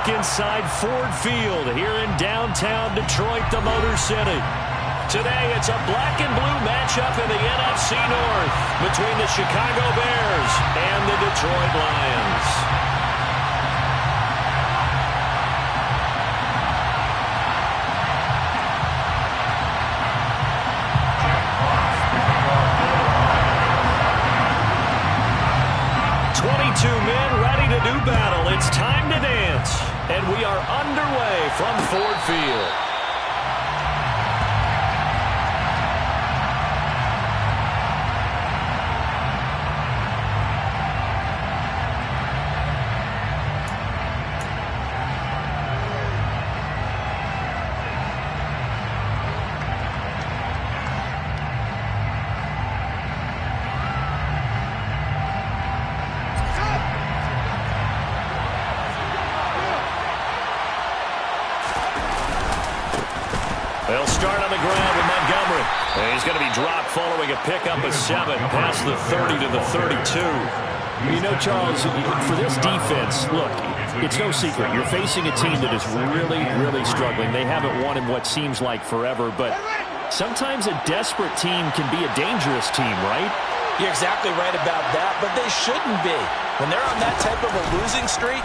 look inside Ford Field here in downtown Detroit, the Motor City. Today, it's a black and blue matchup in the NFC North between the Chicago Bears and the Detroit Lions. Two men ready to do battle. It's time to dance. And we are underway from Ford Field. They'll start on the ground with Montgomery. And he's going to be dropped following a pickup of 7 past the 30 to the 32. You know, Charles, for this defense, look, it's no secret. You're facing a team that is really, really struggling. They haven't won in what seems like forever, but sometimes a desperate team can be a dangerous team, right? You're exactly right about that, but they shouldn't be. When they're on that type of a losing streak,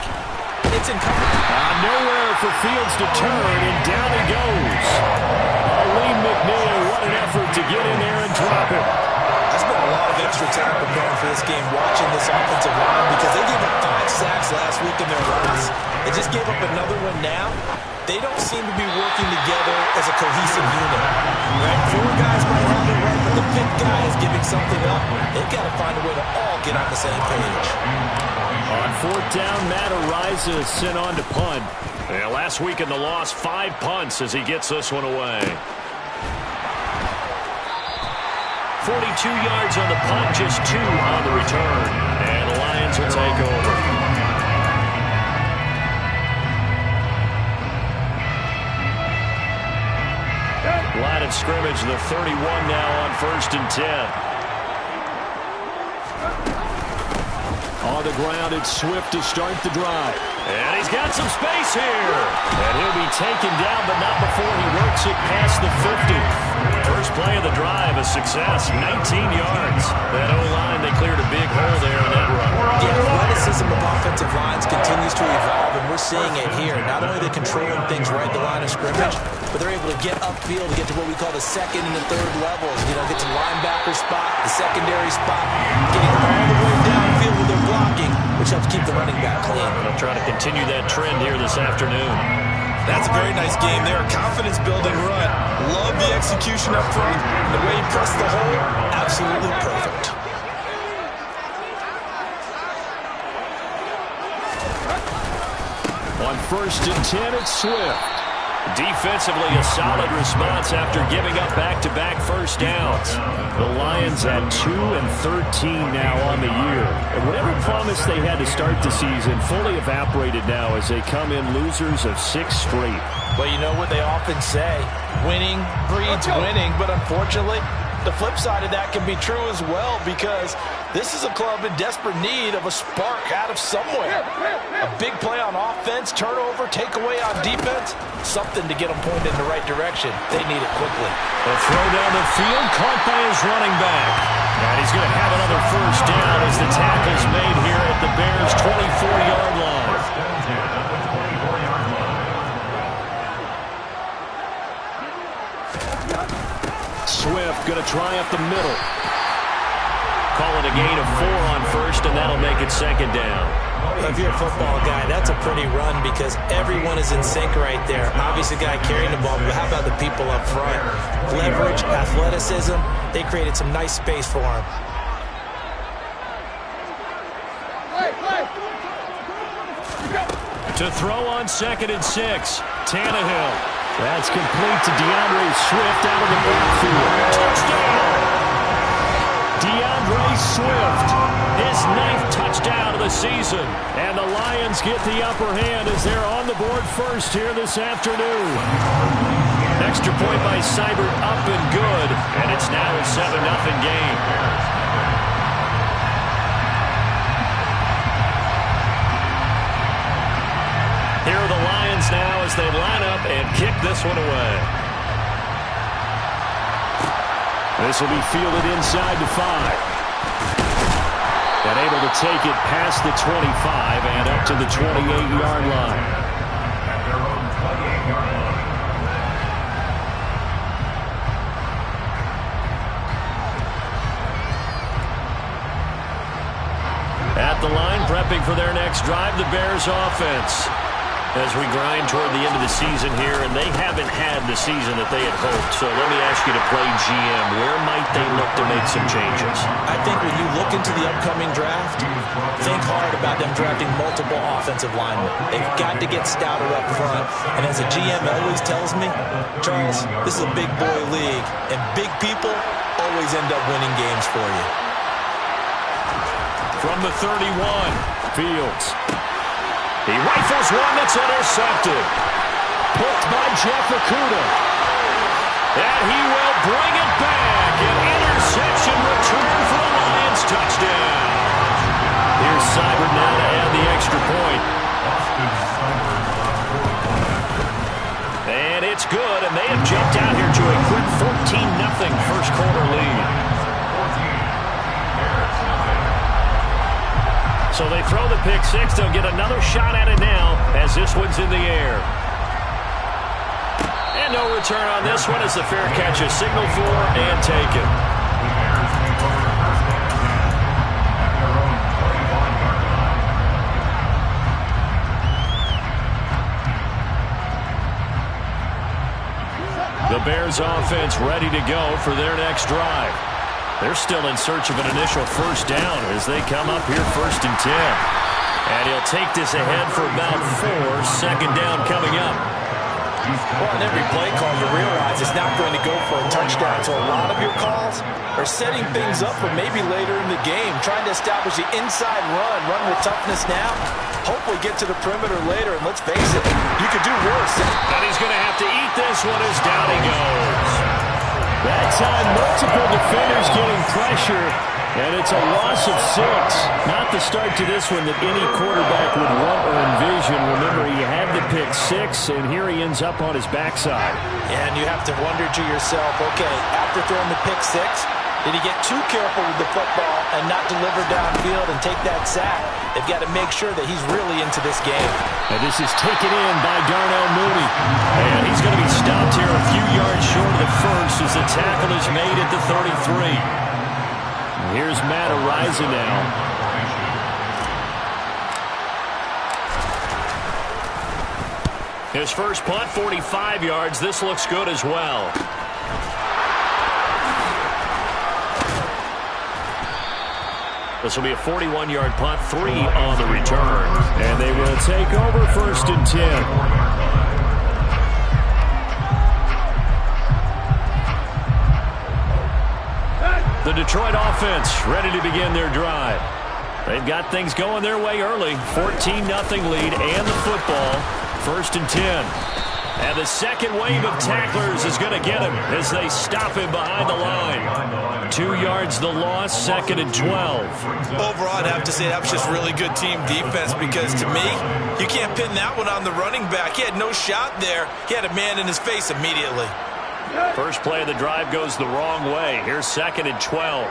it's incumbent. Nowhere for Fields to turn, and down he goes. Lee McNeil, what an effort to get in there and drop it. I spent a lot of extra time preparing for this game, watching this offensive line, because they gave up 5 sacks last week in their loss. They just gave up another one now. They don't seem to be working together as a cohesive unit. Right? 4 guys might have it right, but the 5th guy is giving something up. They've got to find a way to all get on the same page. On 4th down, Matt Araiza is sent on to punt. Yeah, last week in the loss, 5 punts as he gets this one away. 42 yards on the punt, just 2 on the return. And the Lions will take over. Line of scrimmage, the 31 now on 1st and 10. On the ground, it's Swift to start the drive. And he's got some space here. And he'll be taken down, but not before he works it past the 50. First play of the drive, a success, 19 yards. That O-line, they cleared a big hole there in that run. The athleticism of offensive lines continues to evolve, and we're seeing it here. Not only are they controlling things right at the line of scrimmage, but they're able to get upfield to get to what we call the 2nd and the 3rd levels. You know, get to linebacker spot, the secondary spot, getting all the way downfield with their blocking, which helps keep the running back clean. They'll try to continue that trend here this afternoon. That's a very nice game there. Confidence-building run. Love the execution up front. The way he pressed the hole, absolutely perfect. On 1st and 10, it's Swift. Defensively, a solid response after giving up back-to-back first downs. The Lions at 2-13 now on the year. And whatever promise they had to start the season fully evaporated now as they come in losers of 6 straight. Well, you know what they often say, winning breeds winning, but unfortunately, the flip side of that can be true as well, because this is a club in desperate need of a spark out of somewhere. A big play on offense, turnover, takeaway on defense, something to get them pointed in the right direction. They need it quickly. A throw down the field, caught by his running back. And he's going to have another first down as the tackle's made here at the Bears' 24-yard line. Swift going to try up the middle. Call it a gain of 4 on 1st, and that'll make it 2nd down. If you're a football guy, that's a pretty run because everyone is in sync right there. Obviously, the guy carrying the ball, but how about the people up front? Leverage, athleticism, they created some nice space for him. To throw on 2nd and 6, Tannehill. That's complete to DeAndre Swift out of the backfield. Touchdown! DeAndre Swift, his 9th touchdown of the season. And the Lions get the upper hand as they're on the board first here this afternoon. Extra point by Seibert up and good. And it's now a 7-0 game. Here are the they line up and kick this one away. This will be fielded inside the 5. And able to take it past the 25 and up to the 28-yard line. At the line, prepping for their next drive, the Bears offense. As we grind toward the end of the season here, and they haven't had the season that they had hoped. So let me ask you to play GM. Where might they look to make some changes? I think when you look into the upcoming draft, think hard about them drafting multiple offensive linemen. They've got to get stouter up front. And as a GM always tells me, Charles, this is a big boy league, and big people always end up winning games for you. From the 31, Fields. He rifles one that's intercepted. Picked by Jeff Okudah. And he will bring it back. An interception return for the Lions. Touchdown. Here's Seibert now to add the extra point. And it's good, and they have jumped out here to a quick 14-0 first quarter lead. So they throw the pick six. They'll get another shot at it now as this one's in the air. And no return on this one as the fair catch is signaled for and taken. The Bears offense ready to go for their next drive. They're still in search of an initial first down as they come up here 1st and 10. And he'll take this ahead for about 4. Second down coming up. Well, in every play call, you realize it's not going to go for a touchdown. So a lot of your calls are setting things up for maybe later in the game, trying to establish the inside run with toughness now. Hopefully get to the perimeter later, and let's face it, you could do worse. And he's going to have to eat this one as down he goes. That time, multiple defenders getting pressure, and it's a loss of 6. Not the start to this one that any quarterback would want or envision. Remember, he had the pick 6, and here he ends up on his backside. And you have to wonder to yourself, okay, after throwing the pick 6, did he get too careful with the football and not deliver downfield and take that sack? They've got to make sure that he's really into this game. And this is taken in by Darnell Mooney. And he's going to be stopped here a few yards short of the first as the tackle is made at the 33. And here's Matt Araiza now. His first punt, 45 yards. This looks good as well. This will be a 41-yard punt, 3 on the return. And they will take over 1st and 10. The Detroit offense ready to begin their drive. They've got things going their way early. 14-0 lead and the football. 1st and 10. And the second wave of tacklers is going to get him as they stop him behind the line. 2 yards the loss, 2nd and 12. Overall, I'd have to say that was just really good team defense because to me, you can't pin that one on the running back. He had no shot there. He had a man in his face immediately. First play of the drive goes the wrong way. Here's 2nd and 12.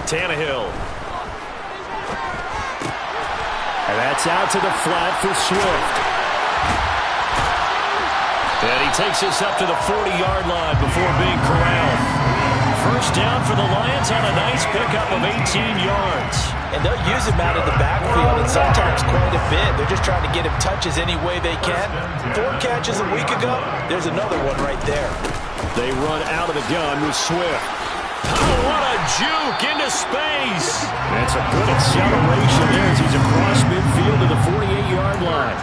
Tannehill. And that's out to the flat for Swift. And he takes this up to the 40-yard line before being corralled. First down for the Lions on a nice pickup of 18 yards. And they'll use him out of the backfield, and sometimes quite a bit. They're just trying to get him touches any way they can. 4 catches a week ago. There's another one right there. They run out of the gun with Swift. Oh, what a juke into space. That's a good acceleration there as he's across midfield to the 48-yard line.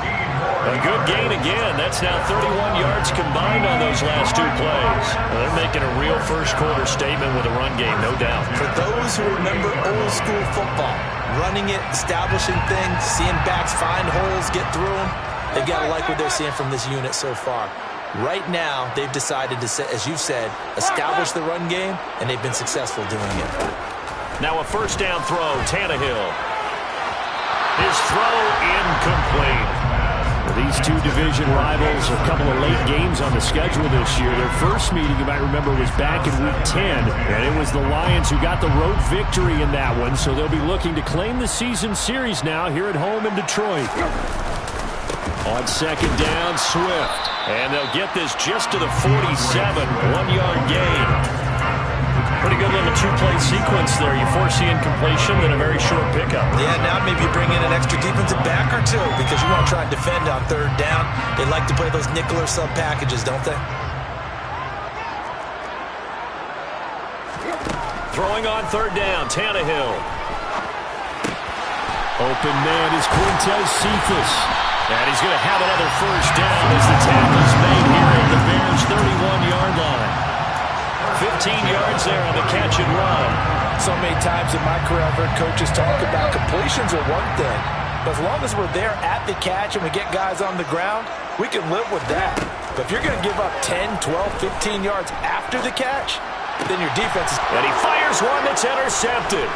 A good gain again. That's now 31 yards combined on those last 2 plays. Well, they're making a real first quarter statement with a run game, no doubt. For those who remember old school football, running it, establishing things, seeing backs find holes, get through them, they've got to like what they're seeing from this unit so far. Right now, they've decided to, as you said, establish the run game, and they've been successful doing it. Now a first down throw, Tannehill. His throw incomplete. These two division rivals, a couple of late games on the schedule this year. Their first meeting, you might remember, was back in Week 10, and it was the Lions who got the road victory in that one, so they'll be looking to claim the season series now here at home in Detroit. On second down, Swift, and they'll get this just to the 47, 1-yard gain. Pretty good little two-play sequence there. You force the incompletion, then a very short pickup. Yeah, now maybe you bring in an extra defensive back or two because you want to try and defend on third down. They like to play those nickel or sub packages, don't they? Throwing on third down, Tannehill. Open man is Quintez Cephas. And he's going to have another first down as the tackle's made here at the Bears' 31-yard line. 15 yards there on the catch and run. So many times in my career I've heard coaches talk about completions are one thing, but as long as we're there at the catch and we get guys on the ground, we can live with that. But if you're going to give up 10, 12, 15 yards after the catch, then your defense is... And he fires one that's intercepted.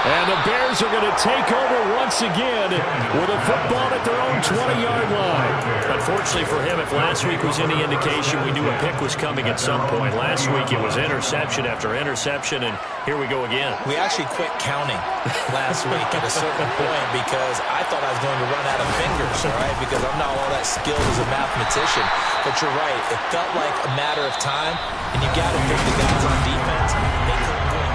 And the Bears are going to take over once again with a football at their own 20-yard line. Unfortunately for him, if last week was any indication, we knew a pick was coming at some point. Last week it was interception after interception, and here we go again. We actually quit counting last week at a certain point because I thought I was going to run out of fingers, all right, because I'm not all that skilled as a mathematician. But you're right. It felt like a matter of time, and you got to pick the guys on defense. They couldn't win.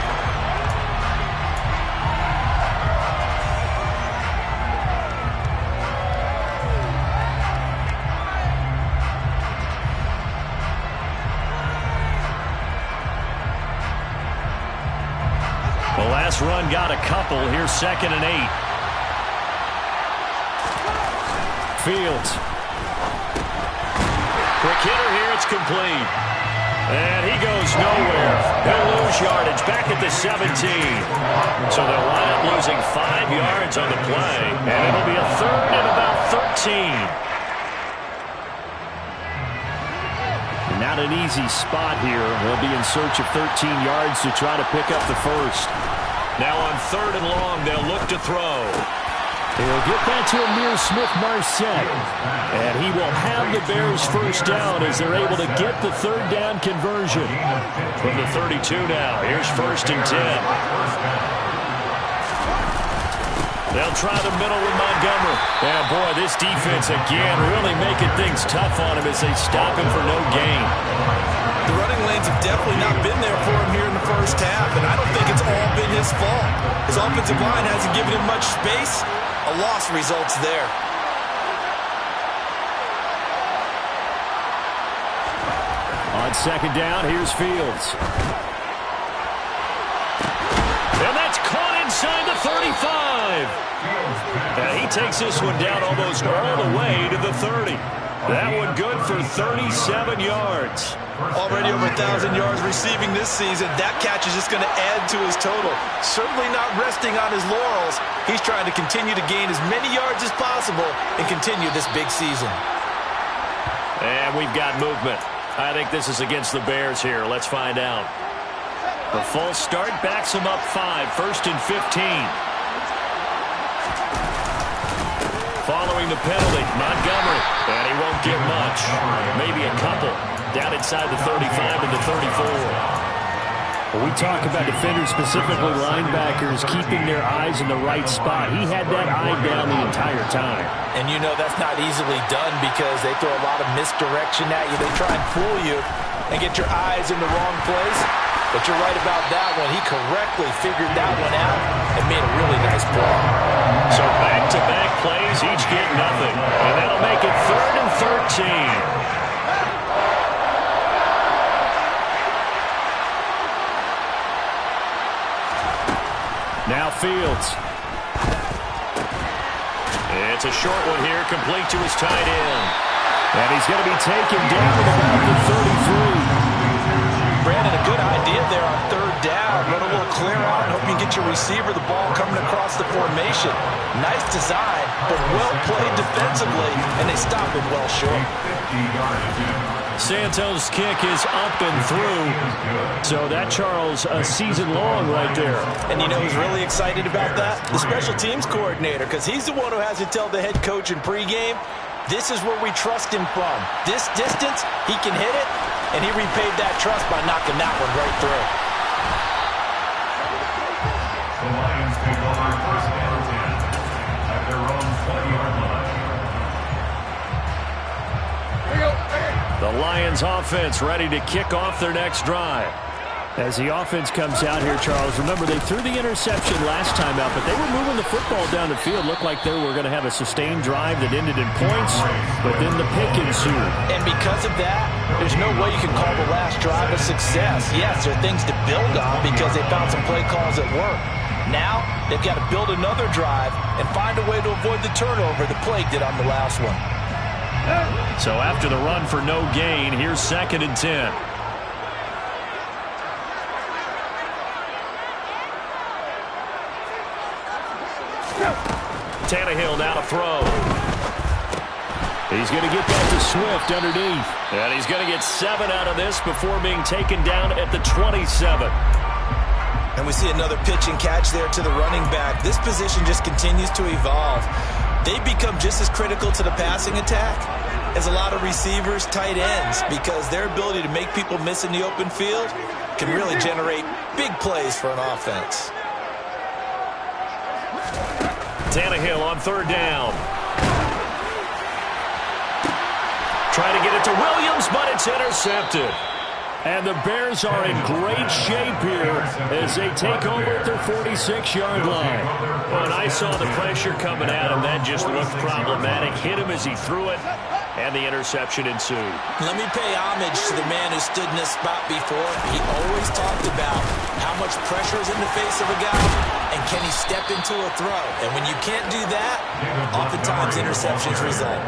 The last run got a couple. Here's 2nd and 8. Fields. Quick hitter here. It's complete. And he goes nowhere. He'll lose yardage back at the 17. So they'll wind up losing 5 yards on the play. And it'll be a 3rd and about 13. Not an easy spot here. They'll be in search of 13 yards to try to pick up the first. Now on 3rd and long, they'll look to throw. He'll get that to Amir Smith-Marset. And he will have the Bears first down as they're able to get the 3rd down conversion. From the 32 now, here's 1st and 10. They'll try the middle with Montgomery. And boy, this defense again really making things tough on him as they stop him for no gain. The running lanes have definitely not been there for him here in the first half, and I don't think it's all been his fault. His offensive line hasn't given him much space. A loss results there. On 2nd down, here's Fields. And that's caught inside the 35. And he takes this one down almost all the way to the 30. That one good for 37 yards. Already over 1,000 yards receiving this season. That catch is just going to add to his total. Certainly not resting on his laurels. He's trying to continue to gain as many yards as possible and continue this big season. And we've got movement. I think this is against the Bears here. Let's find out. The false start backs him up 5. 1st and 15. Following the penalty, Montgomery. And he won't get much. Maybe a couple. Down inside the 35 and the 34. When we talk about defenders, specifically linebackers, keeping their eyes in the right spot, he had that eye down the entire time. And you know that's not easily done because they throw a lot of misdirection at you. They try and fool you and get your eyes in the wrong place. But you're right about that one. He correctly figured that one out and made a really nice play. So back-to-back plays, each get nothing. And that'll make it 3rd and 13. Now Fields. It's a short one here, complete to his tight end. And he's going to be taken down at about the 33. Brandon, a good idea there on 3rd down. Run a little clear out and hope you get your receiver the ball coming across the formation. Nice design, but well played defensively, and they stop it well short. Santos' kick is up and through. So that, Charles, a season long right there. And you know who's really excited about that? The special teams coordinator, because he's the one who has to tell the head coach in pregame, this is where we trust him from. This distance, he can hit it, and he repaid that trust by knocking that one right through. The Lions take over first and 10 at their own 20-yard line. The Lions offense ready to kick off their next drive. As the offense comes out here, Charles, remember they threw the interception last time out, but they were moving the football down the field. Looked like they were going to have a sustained drive that ended in points, but then the pick ensued. And because of that, there's no way you can call the last drive a success. Yes, there are things to build on because they found some play calls that work. Now, they've got to build another drive and find a way to avoid the turnover the Plague did on the last one. So after the run for no gain, here's 2nd and 10. Tannehill now to throw. He's going to get that to Swift underneath. And he's going to get 7 out of this before being taken down at the 27. And we see another pitch and catch there to the running back. This position just continues to evolve. They become just as critical to the passing attack as a lot of receivers, tight ends, because their ability to make people miss in the open field can really generate big plays for an offense. Tannehill on 3rd down. Trying to get it to Williams, but it's intercepted. And the Bears are in great shape here as they take over at their 46-yard line. When I saw the pressure coming at him, that just looked problematic. Hit him as he threw it, and the interception ensued. Let me pay homage to the man who stood in this spot before. He always talked about how much pressure is in the face of a guy, and can he step into a throw. And when you can't do that, oftentimes interceptions result.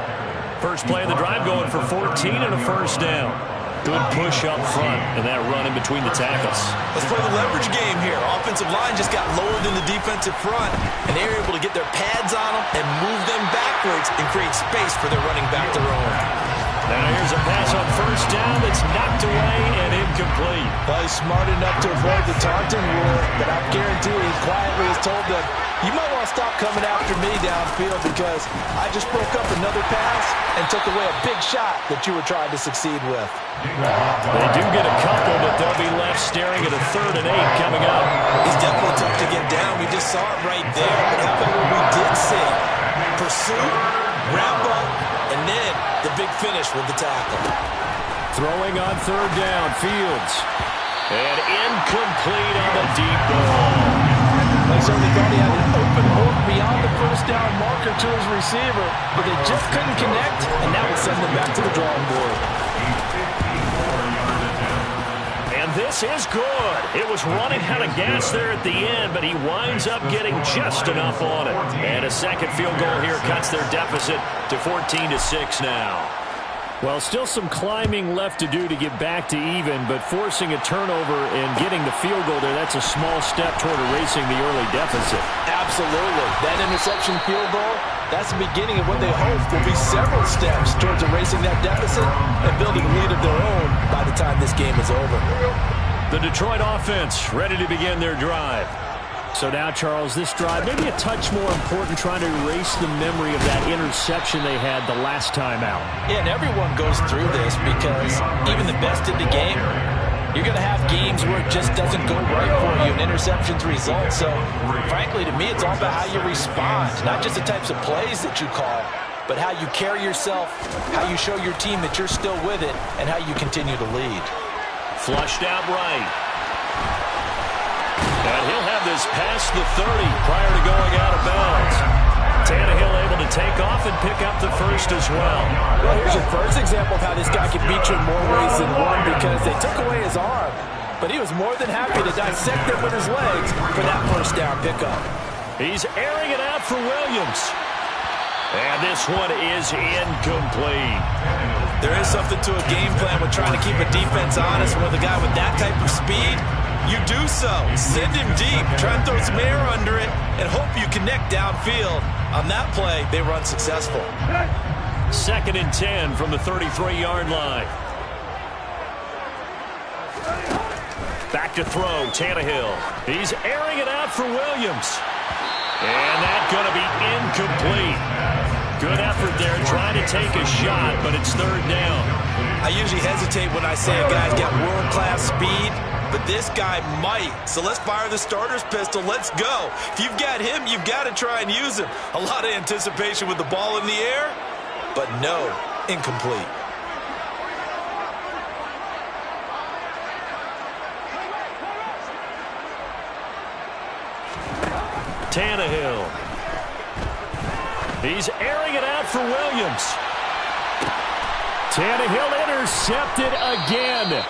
First play of the drive going for 14 and a 1st down. Good push up front and that run in between the tackles. Let's play the leverage game here. Offensive line just got lower than the defensive front, and they were able to get their pads on them and move them backwards and create space for their running back to roam. Now here's a pass on 1st down that's knocked away and incomplete. Well, he's smart enough to avoid the taunting rule, but I guarantee he quietly has told them, you might want to stop coming after me downfield because I just broke up another pass and took away a big shot that you were trying to succeed with. They do get a couple, but they'll be left staring at a 3rd and 8 coming up. He's definitely tough to get down. We just saw it right there. But how about what we did see? Pursuit, wrap up, and then the big finish with the tackle. Throwing on 3rd down, Fields. And incomplete on the deep ball. They certainly thought he had an open hook beyond the 1st down marker to his receiver, but they just couldn't connect, and that would send them back to the drawing board. And this is good. It was running out of gas there at the end, but he winds up getting just enough on it. And a 2nd field goal here cuts their deficit to 14-6 now. Well, still some climbing left to do to get back to even, but forcing a turnover and getting the field goal there, that's a small step toward erasing the early deficit. Absolutely. That interception field goal, that's the beginning of what they hope will be several steps towards erasing that deficit and building a lead of their own by the time this game is over. The Detroit offense ready to begin their drive. So now, Charles, this drive maybe a touch more important, trying to erase the memory of that interception they had the last time out. Yeah, and everyone goes through this because even the best in the game, you're going to have games where it just doesn't go right for you and interceptions result. So, frankly, to me, it's all about how you respond, not just the types of plays that you call, but how you carry yourself, how you show your team that you're still with it, and how you continue to lead. Flushed out right. And he'll have this past the 30 prior to going out of bounds. Tannehill able to take off and pick up the 1st as well. Well, here's your first example of how this guy can beat you in more ways than one because they took away his arm, but he was more than happy to dissect it with his legs for that 1st down pickup. He's airing it out for Williams. And this one is incomplete. There is something to a game plan with trying to keep a defense honest with a guy with that type of speed. You do so. Send him deep. Try and throw some air under it and hope you connect downfield. On that play, they were unsuccessful. 2nd and 10 from the 33-yard line. Back to throw, Tannehill. He's airing it out for Williams. And that's going to be incomplete. Good effort there trying to take a shot, but it's third down. I usually hesitate when I say a guy's got world-class speed, but this guy might. So let's fire the starter's pistol. Let's go. If you've got him, you've got to try and use him. A lot of anticipation with the ball in the air, but no, incomplete. Tannehill. He's airing it out for Williams. Tannehill intercepted again.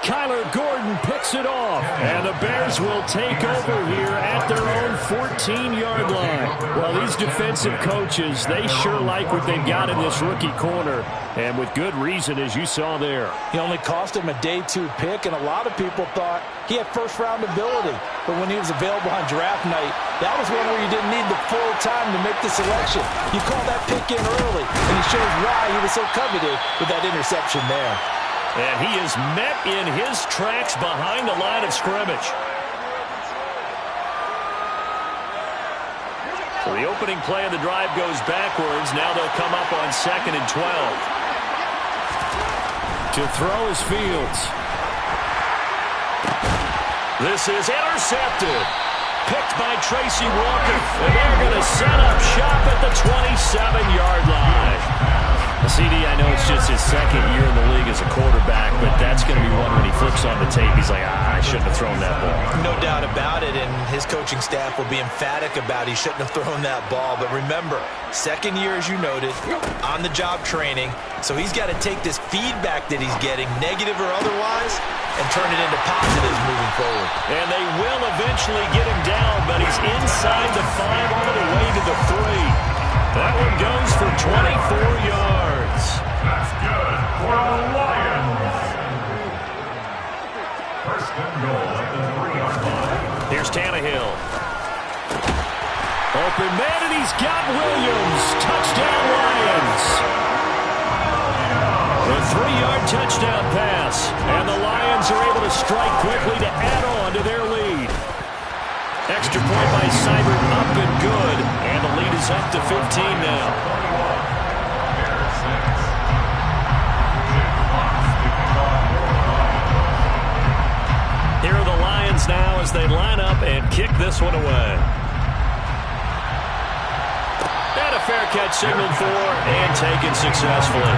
Kyler Gordon picks it off, and the Bears will take over here at their own 14-yard line. Well, these defensive coaches, they sure like what they've got in this rookie corner, and with good reason, as you saw there. He only cost him a day 2 pick, and a lot of people thought he had first-round ability. But when he was available on draft night, that was one where you didn't need the full time to make the selection. You call that pick in early, and he shows why he was so coveted with that interception there. And he is met in his tracks behind the line of scrimmage. So the opening play of the drive goes backwards. Now they'll come up on 2nd and 12. To throw is Fields. This is intercepted. Picked by Tracy Walker. And they're going to set up shop at the 27-yard line. CD, I know it's just his second year in the league as a quarterback, but that's going to be one when he flips on the tape. He's like, I shouldn't have thrown that ball. No doubt about it, and his coaching staff will be emphatic about he shouldn't have thrown that ball. But remember, second year, as you noted, on-the-job training, so he's got to take this feedback that he's getting, negative or otherwise, and turn it into positives moving forward. And they will eventually get him down, but he's inside the 5 all the way to the 3. That one goes for 24 yards. That's good for the Lions. First and goal at the 3-yard line. Here's Tannehill. Open man, and he's got Williams. Touchdown, Lions. A 3-yard touchdown pass. And the Lions are able to strike quickly to add on to their lead. Extra point by Seibert, up and good. And the lead is up to 15 now. Here are the Lions now as they line up and kick this one away. And a fair catch signaled for and taken successfully.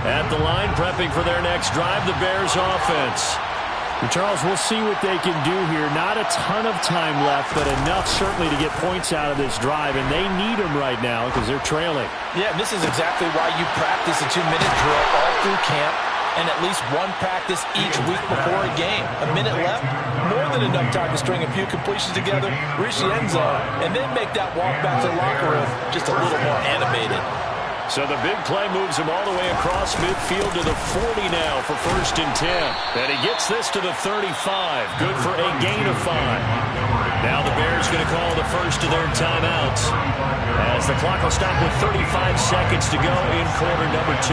At the line, prepping for their next drive, the Bears offense. And Charles, we'll see what they can do here. Not a ton of time left, but enough certainly to get points out of this drive, and they need them right now because they're trailing. Yeah, and this is exactly why you practice a 2-minute drill all through camp and at least one practice each week before a game. A minute left, more than enough time to string a few completions together, reach the end zone, and then make that walk back to the locker room just a little more animated. So the big play moves him all the way across midfield to the 40 now for 1st and 10. And he gets this to the 35. Good for a gain of 5. Now the Bears going to call the first of their timeouts as the clock will stop with 35 seconds to go in quarter number 2.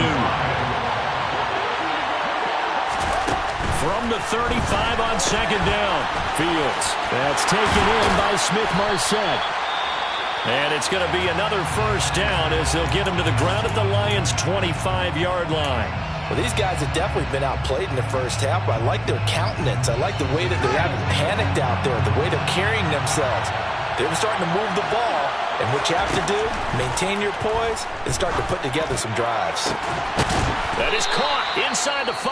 From the 35 on 2nd down. Fields. That's taken in by Smith-Marsette. And it's going to be another first down as they'll get him to the ground at the Lions' 25-yard line. Well, these guys have definitely been outplayed in the first half, but I like their countenance. I like the way that they haven't panicked out there, the way they're carrying themselves. They're starting to move the ball, and what you have to do, maintain your poise and start to put together some drives. That is caught inside the 5.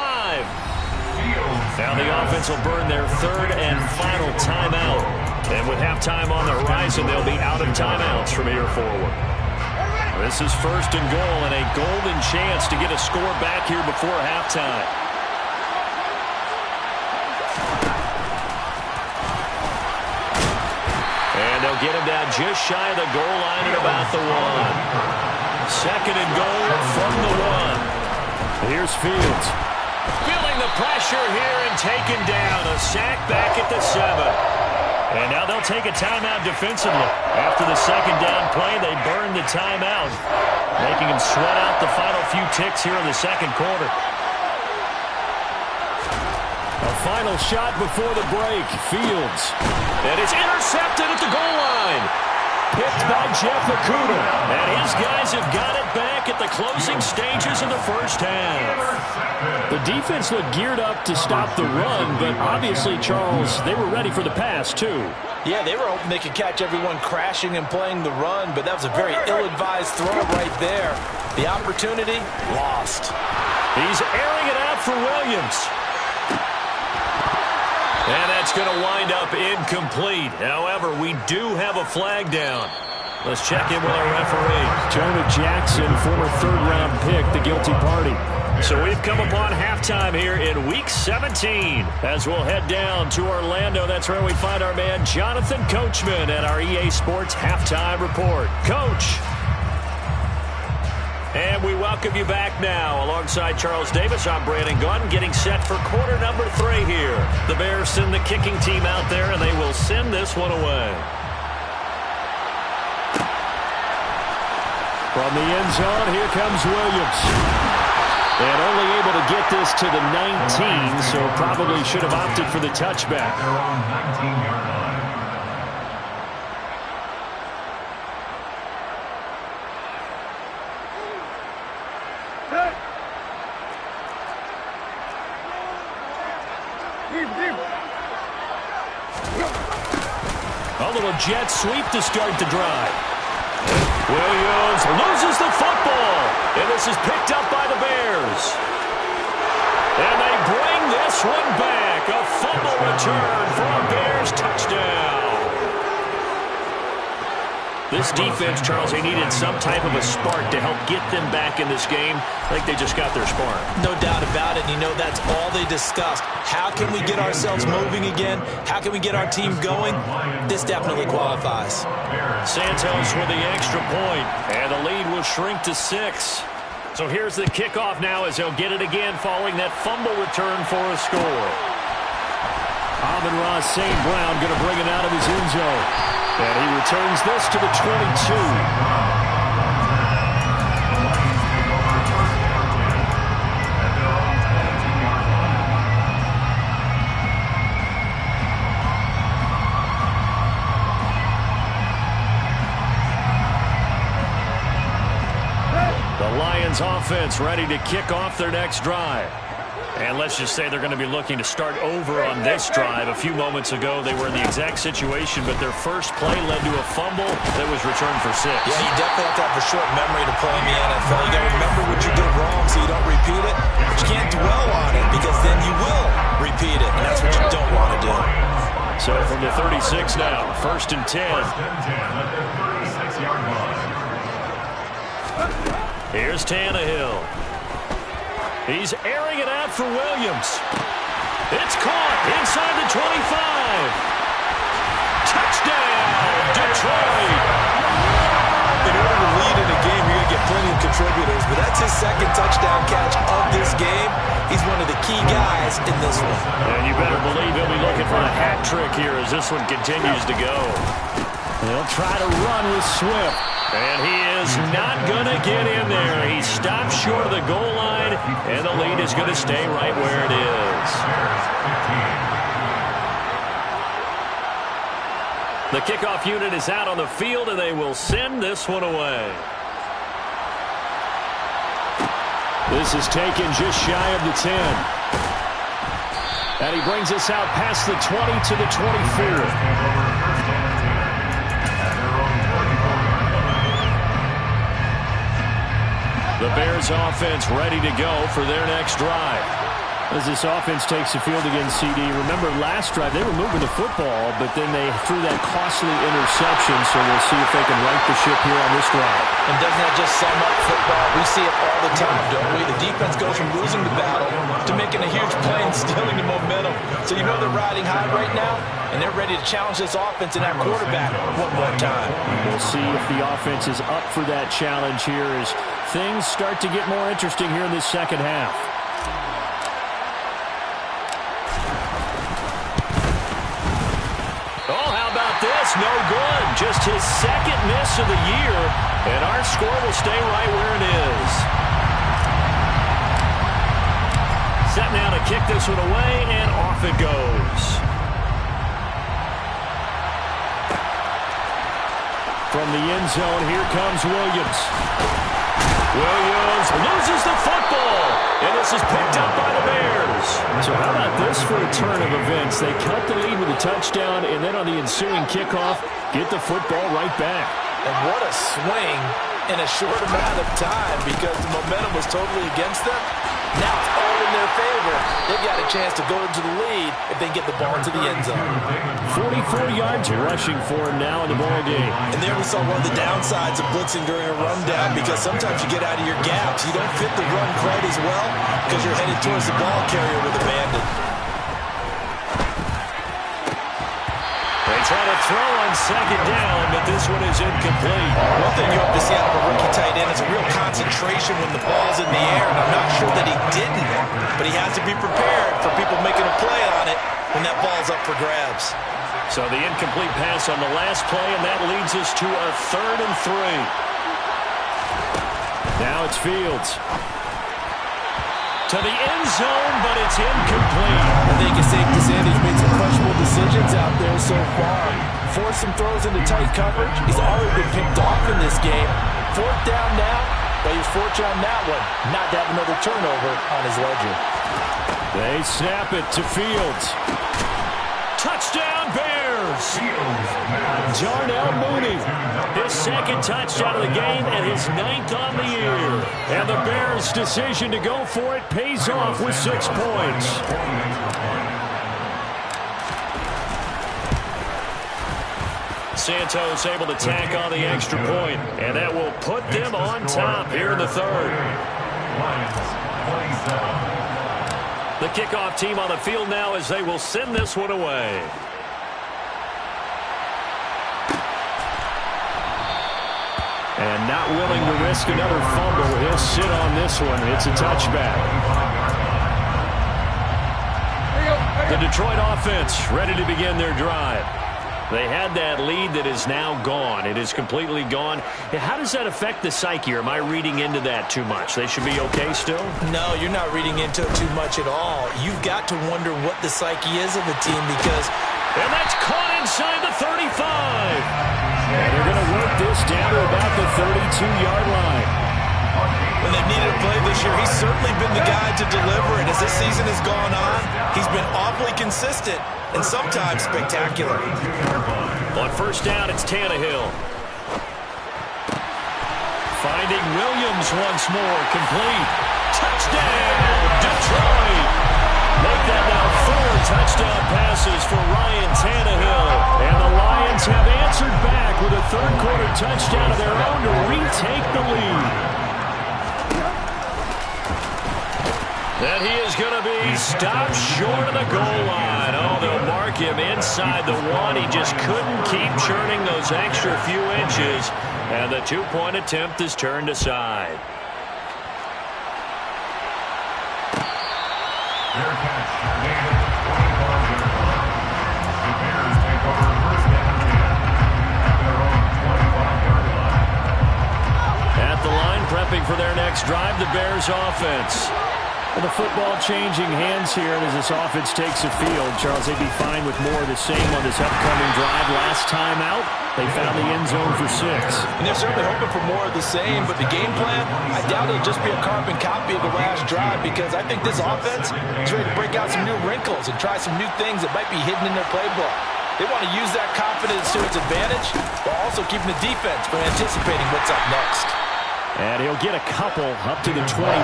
Now the offense will burn their 3rd and final timeout. And with halftime on the horizon, they'll be out of timeouts from here forward. This is 1st and goal and a golden chance to get a score back here before halftime. And they'll get him down just shy of the goal line at about the 1. 2nd and goal from the 1. Here's Fields. Feeling the pressure here and taken down. A sack back at the 7. And now they'll take a timeout defensively. After the second down play, they burn the timeout, making them sweat out the final few ticks here in the second quarter. A final shot before the break. Fields. And it's intercepted at the goal line. Picked by Jeff Okudah. And his guys have got it back at the closing stages of the first half. The defense looked geared up to stop the run, but obviously, Charles, they were ready for the pass, too. Yeah, they were hoping they could catch everyone crashing and playing the run, but that was a very ill-advised throw right there. The opportunity, lost. He's airing it out for Williams. And that's going to wind up incomplete. However, we do have a flag down. Let's check in with our referee. Jonah Jackson, former third-round pick, the guilty party. So we've come upon halftime here in Week 17. As we'll head down to Orlando, that's where we find our man Jonathan Coachman at our EA Sports Halftime Report. Coach. And we welcome you back now. Alongside Charles Davis, I'm Brandon Gunn, getting set for quarter number 3 here. The Bears send the kicking team out there, and they will send this one away. From the end zone, here comes Williams. And only able to get this to the 19, so probably should have opted for the touchback. Their own 19-yard line. A little jet sweep to start the drive. Williams loses the football. And this is picked up by the Bears. And they bring this one back. A fumble return for a Bears touchdown. This defense, Charles, they needed some type of a spark to help get them back in this game. I think they just got their spark. No doubt about it. You know, that's all they discussed. How can we get ourselves moving again? How can we get our team going? This definitely qualifies. Santos with the extra point, and the lead will shrink to 6. So here's the kickoff now as they'll get it again following that fumble return for a score. Amon-Ra St. Brown going to bring it out of his end zone. And he returns this to the 22. The Lions offense ready to kick off their next drive. And let's just say they're going to be looking to start over on this drive. A few moments ago, they were in the exact situation, but their first play led to a fumble that was returned for 6. Yeah, you definitely have to have a short memory to play in the NFL. You got to remember what you did wrong so you don't repeat it. But you can't dwell on it because then you will repeat it, and that's what you don't want to do. So from the 36 now, 1st and 10. First and 10 at their 36-yard line. Here's Tannehill. He's airing it out for Williams. It's caught inside the 25. Touchdown, Detroit. In order to lead in a game, you're going to get plenty of contributors, but that's his second touchdown catch of this game. He's one of the key guys in this one. And you better believe he'll be looking for the hat trick here as this one continues to go. They'll try to run with Swift. And he is not going to get in there. He stops short of the goal line, and the lead is going to stay right where it is. The kickoff unit is out on the field, and they will send this one away. This is taken just shy of the 10. And he brings us out past the 20 to the 24. The Bears offense ready to go for their next drive. As this offense takes the field against CD, remember last drive they were moving the football, but then they threw that costly interception, so we'll see if they can right the ship here on this drive. And doesn't that just sum up football? We see it all the time, don't we? The defense goes from losing the battle to making a huge play and stealing the momentum. So you know they're riding high right now, and they're ready to challenge this offense and that quarterback one more time. We'll see if the offense is up for that challenge here as things start to get more interesting here in this second half. No good. Just his second miss of the year, and our score will stay right where it is. Set now to kick this one away, and off it goes. From the end zone, here comes Williams. Williams loses the football, and this is picked up by the Bears. So how about this for a turn of events? They cut the lead with a touchdown, and then on the ensuing kickoff, get the football right back. And what a swing in a short amount of time because the momentum was totally against them. Now it's all in their favor. They've got a chance to go into the lead if they get the ball into the end zone. 44 yards rushing for him now in the ball game. And there we saw one of the downsides of blitzing during a rundown because sometimes you get out of your gaps. You don't fit the run quite as well because you're headed towards the ball carrier with a bandit. They try to throw on second down, but this one is incomplete. One thing you hope to see out of a rookie tight end is a real concentration when the ball's in the air. And I'm not sure that he didn't, but he has to be prepared for people making a play on it when that ball's up for grabs. So the incomplete pass on the last play, and that leads us to a 3rd and 3. Now it's Fields. To the end zone, but it's incomplete. I think it's safe to say that he's made some questionable decisions out there so far. Forced some throws into tight coverage. He's already been picked off in this game. 4th down now, but he was fortunate on that one not to have another turnover on his ledger. They snap it to Fields. Touchdown, Bears! Darnell Mooney, his 2nd touchdown of the game and his 9th on the year. And the Bears' decision to go for it pays off with 6 points. Santos able to tack on the extra point, and that will put them on top here in the 3rd. The kickoff team on the field now as they will send this one away. And not willing to risk another fumble. He'll sit on this one. It's a touchback. The Detroit offense ready to begin their drive. They had that lead that is now gone. It is completely gone. How does that affect the psyche? Or am I reading into that too much? They should be okay still? No, you're not reading into it too much at all. You've got to wonder what the psyche is of the team because... And that's caught inside the 35. And they're going to work this down to about the 32-yard line. When they've needed a play this year, he's certainly been the guy to deliver it. As this season has gone on, he's been awfully consistent and sometimes spectacular. On 1st down, it's Tannehill. Finding Williams once more, complete. Touchdown, Detroit! Make that now 4 touchdown passes for Ryan Tannehill. And the Lions have answered back with a 3rd quarter touchdown of their own to retake the lead. That he is going to be stopped short of the goal line. Oh, they'll mark him inside the 1. He just couldn't keep churning those extra few inches. And the 2-point attempt is turned aside. Their catch made at the 25-yard line. The Bears take over 1st and 10 at their own 25-yard line. At the line, prepping for their next drive, the Bears offense. Well, the football changing hands here as this offense takes the field. Charles, they'd be fine with more of the same on this upcoming drive. Last time out, they found the end zone for 6. And they're certainly hoping for more of the same, but the game plan, I doubt it'll just be a carbon copy of the last drive because I think this offense is ready to break out some new wrinkles and try some new things that might be hidden in their playbook. They want to use that confidence to its advantage while also keeping the defense from anticipating what's up next. And he'll get a couple up to the 29.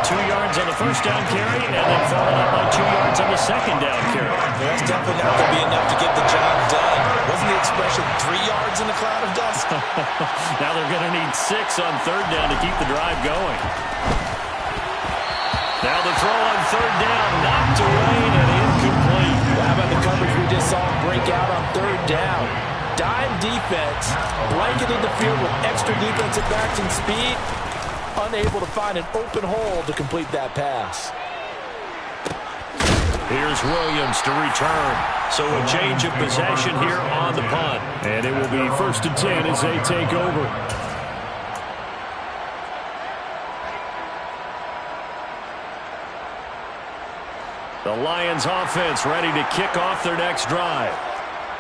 2 2 yards on the first down carry, and then followed up by 2 yards on the second down carry. That's definitely not going to be enough to get the job done. Wasn't the expression 3 yards in a cloud of dust? Now they're going to need 6 on third down to keep the drive going. Now the throw on third down, knocked away and incomplete. How about the coverage we just saw break out on third down? Dime defense, blanketed the field with extra defensive backs and speed, unable to find an open hole to complete that pass. Here's Williams to return. So a change of possession here on the punt. And it will be 1st and 10 as they take over. The Lions offense ready to kick off their next drive.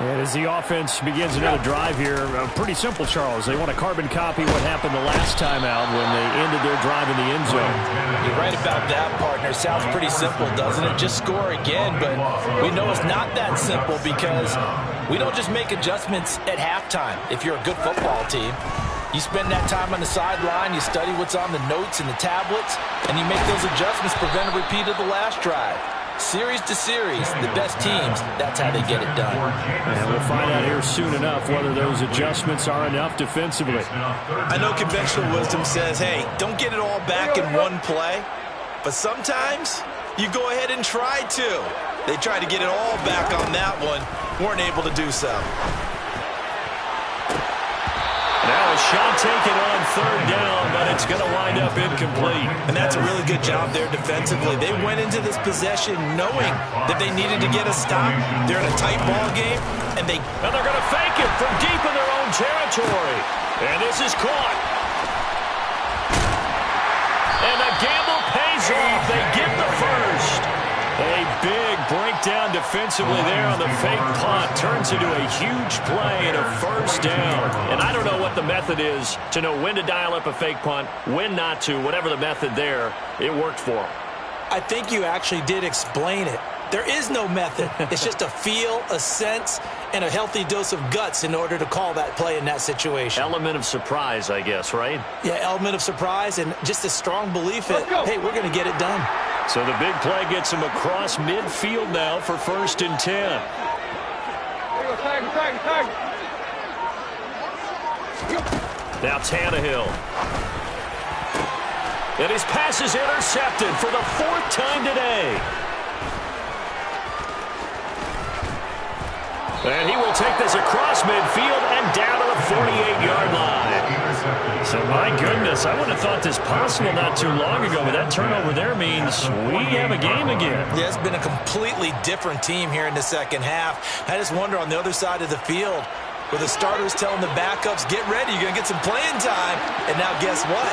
And as the offense begins another drive here, pretty simple, Charles. They want to carbon copy what happened the last time out when they ended their drive in the end zone. You're right about that, partner. Sounds pretty simple, doesn't it? Just score again, but we know it's not that simple because we don't just make adjustments at halftime if you're a good football team. You spend that time on the sideline, you study what's on the notes and the tablets, and you make those adjustments, prevent a repeat of the last drive. Series to series, the best teams, that's how they get it done. And we'll find out here soon enough whether those adjustments are enough defensively. I know conventional wisdom says, hey, don't get it all back in one play. But sometimes you go ahead and try to. They tried to get it all back on that one, weren't able to do so. Now a shot taken on third down, but it's going to wind up incomplete. And that's a really good job there defensively. They went into this possession knowing that they needed to get a stop. They're in a tight ball game, and they're going to fake it from deep in their own territory. And this is caught. And the gamble pays off. They get the first. A big breakdown defensively there on the fake punt. Turns into a huge play and a first down. And I don't know what the method is to know when to dial up a fake punt, when not to. Whatever the method there, it worked for them. I think you actually did explain it. There is no method. It's just a feel, a sense, and a healthy dose of guts in order to call that play in that situation. Element of surprise, I guess, right? Yeah, element of surprise and just a strong belief that, hey, we're going to get it done. So the big play gets him across midfield now for 1st and 10. Now Tannehill. And his pass is intercepted for the 4th time today. And he will take this across midfield and down to the 48-yard line. So, my goodness, I wouldn't have thought this possible not too long ago, but that turnover there means we have a game again. Yeah, it's been a completely different team here in the second half. I just wonder on the other side of the field where the starters telling the backups, get ready, you're going to get some playing time. And now guess what?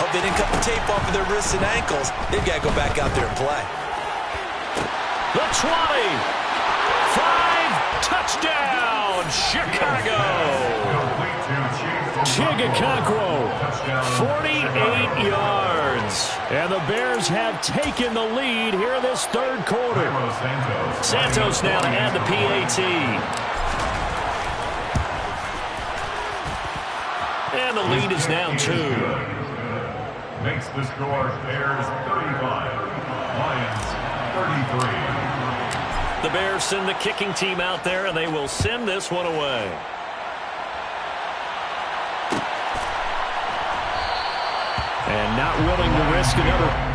Hope they didn't cut the tape off of their wrists and ankles. They've got to go back out there and play. The 20. 5, touchdown, Chicago. Chigakakwo, 48 yards. And the Bears have taken the lead here in this third quarter. Santos now to add the PAT. And the lead is now 2. Makes the score Bears 35, Lions 33. The Bears send the kicking team out there, and they will send this one away. And not willing to risk another.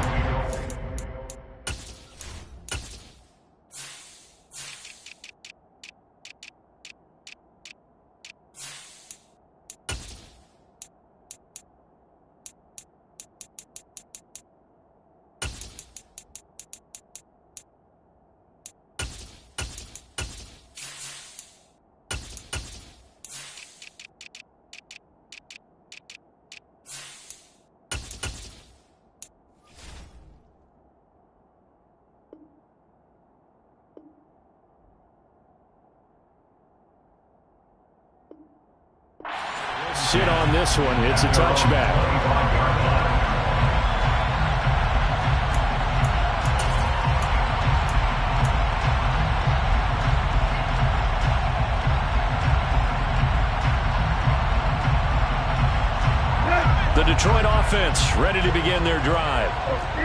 Sit on this one. It's a touchback. The Detroit offense ready to begin their drive.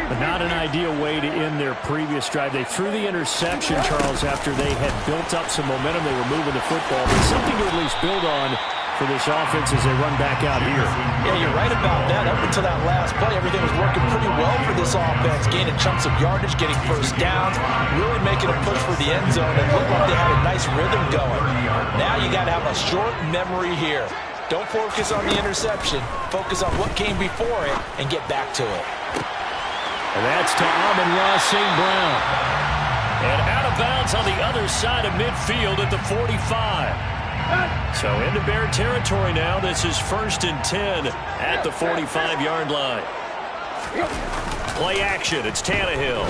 But not an ideal way to end their previous drive. They threw the interception, Charles, after they had built up some momentum. They were moving the football. But something to at least build on for this offense as they run back out here. Yeah, you're right about that. Up until that last play, everything was working pretty well for this offense. Gaining chunks of yardage, getting first downs, really making a push for the end zone, and looked like they had a nice rhythm going. Now you got to have a short memory here. Don't focus on the interception. Focus on what came before it and get back to it. And that's to Amon-Ra St. Brown. And out of bounds on the other side of midfield at the 45. So into Bear territory now. This is 1st and 10 at the 45-yard line. Play action. It's Tannehill.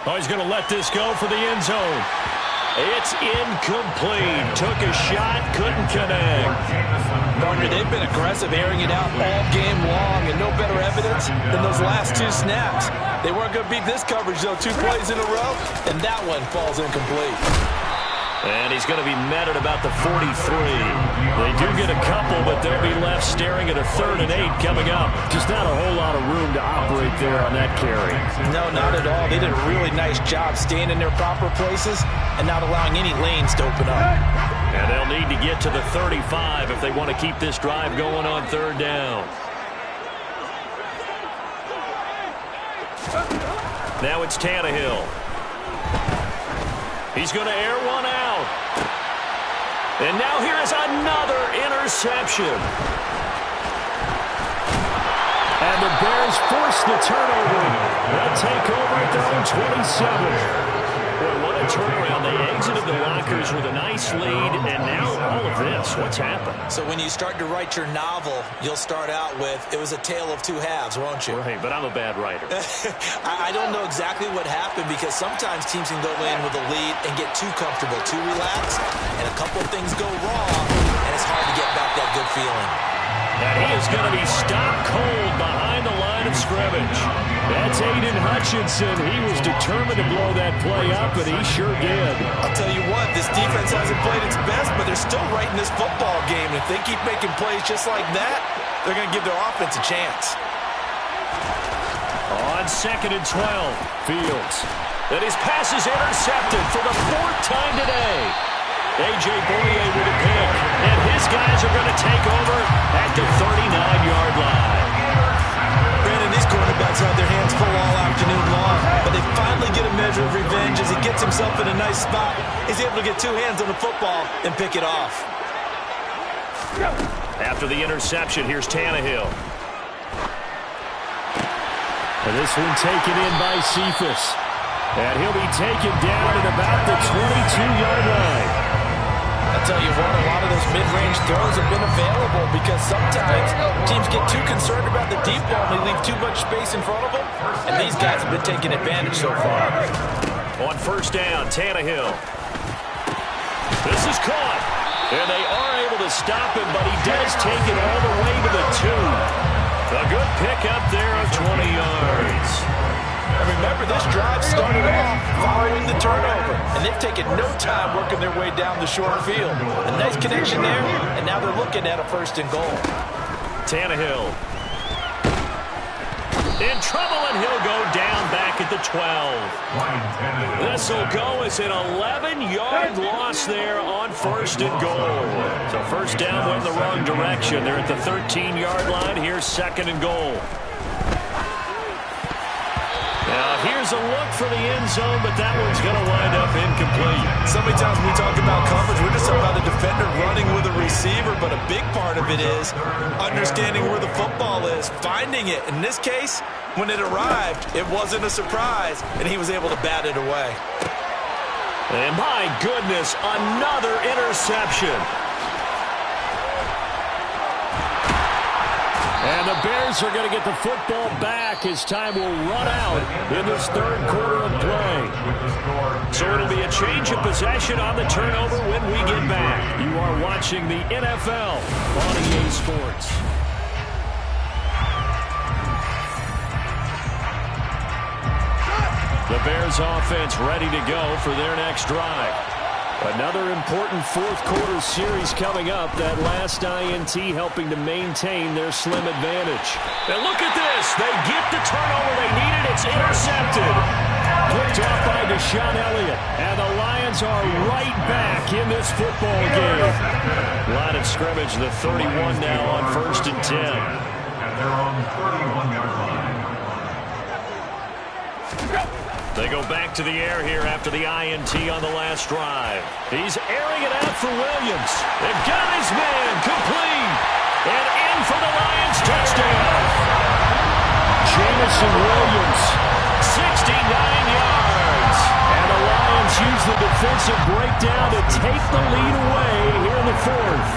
Oh, he's going to let this go for the end zone. It's incomplete. Took a shot, couldn't connect. Partner, they've been aggressive, airing it out all game long, and no better evidence than those last 2 snaps. They weren't going to beat this coverage, though. 2 plays in a row, and that one falls incomplete. And he's going to be met at about the 43. They do get a couple, but they'll be left staring at a 3rd and 8 coming up. Just not a whole lot of room to operate there on that carry. No, not at all. They did a really nice job staying in their proper places and not allowing any lanes to open up. And they'll need to get to the 35 if they want to keep this drive going on 3rd down. Now it's Tannehill. He's going to air one out. And now here is another interception. And the Bears force the turnover. They'll take over at their own 27. Boy, what a turnaround. They exited the lockers with a nice lead, and now all of this. What's happened? So when you start to write your novel, you'll start out with, it was a tale of 2 halves, won't you? Right, but I'm a bad writer. I don't know exactly what happened, because sometimes teams can go in with a lead and get too comfortable, too relaxed, and a couple of things go wrong, and it's hard to get back that good feeling. And he is going to be stopped cold behind the line of scrimmage. That's Aiden Hutchinson. He was determined to blow that play up, and he sure did. I'll tell you what, this defense hasn't played its best, but they're still right in this football game. If they keep making plays just like that, they're going to give their offense a chance. On 2nd and 12, Fields. And his pass is intercepted for the 4th time today. A.J. Bouye with a pick, and his guys are going to take over at the 39-yard line. Brandon, these quarterbacks had their hands full all afternoon long, but they finally get a measure of revenge as he gets himself in a nice spot. He's able to get 2 hands on the football and pick it off. After the interception, here's Tannehill. And this one taken in by Cephas. And he'll be taken down at about the 22-yard line. I'll tell you what, a lot of those mid-range throws have been available because sometimes teams get too concerned about the deep ball and they leave too much space in front of them, and these guys have been taking advantage so far. On 1st down, Tannehill. This is caught, and they are able to stop him, but he does take it all the way to the 2. A good pick up there of 20 yards. And remember, this drive started off following the turnover, and they've taken no time working their way down the short field. A nice connection there, and now they're looking at a 1st and goal. Tannehill. In trouble, and he'll go down back at the 12. This will go as an 11-yard loss there on 1st and goal. So 1st down went in the wrong direction. They're at the 13-yard line. Here's 2nd and goal. Now, here's a look for the end zone, but that one's going to wind up incomplete. So many times when we talk about coverage, we're just talking about the defender running with a receiver, but a big part of it is understanding where the football is, finding it. In this case, when it arrived, it wasn't a surprise, and he was able to bat it away. And my goodness, another interception. And the Bears are going to get the football back as time will run out in this 3rd quarter of play. So it'll be a change of possession on the turnover when we get back. You are watching the NFL on EA Sports. The Bears offense ready to go for their next drive. Another important fourth-quarter series coming up. That last INT helping to maintain their slim advantage. And look at this. They get the turnover they needed. It's intercepted. Picked off by Deshaun Elliott. And the Lions are right back in this football game. Line of scrimmage, the 31 now on 1st and 10. And they're on 31-yard line. They go back to the air here after the INT on the last drive. He's airing it out for Williams. They've got his man complete. And in for the Lions touchdown. Jamison Williams, 69 yards. And the Lions use the defensive breakdown to take the lead away here in the fourth.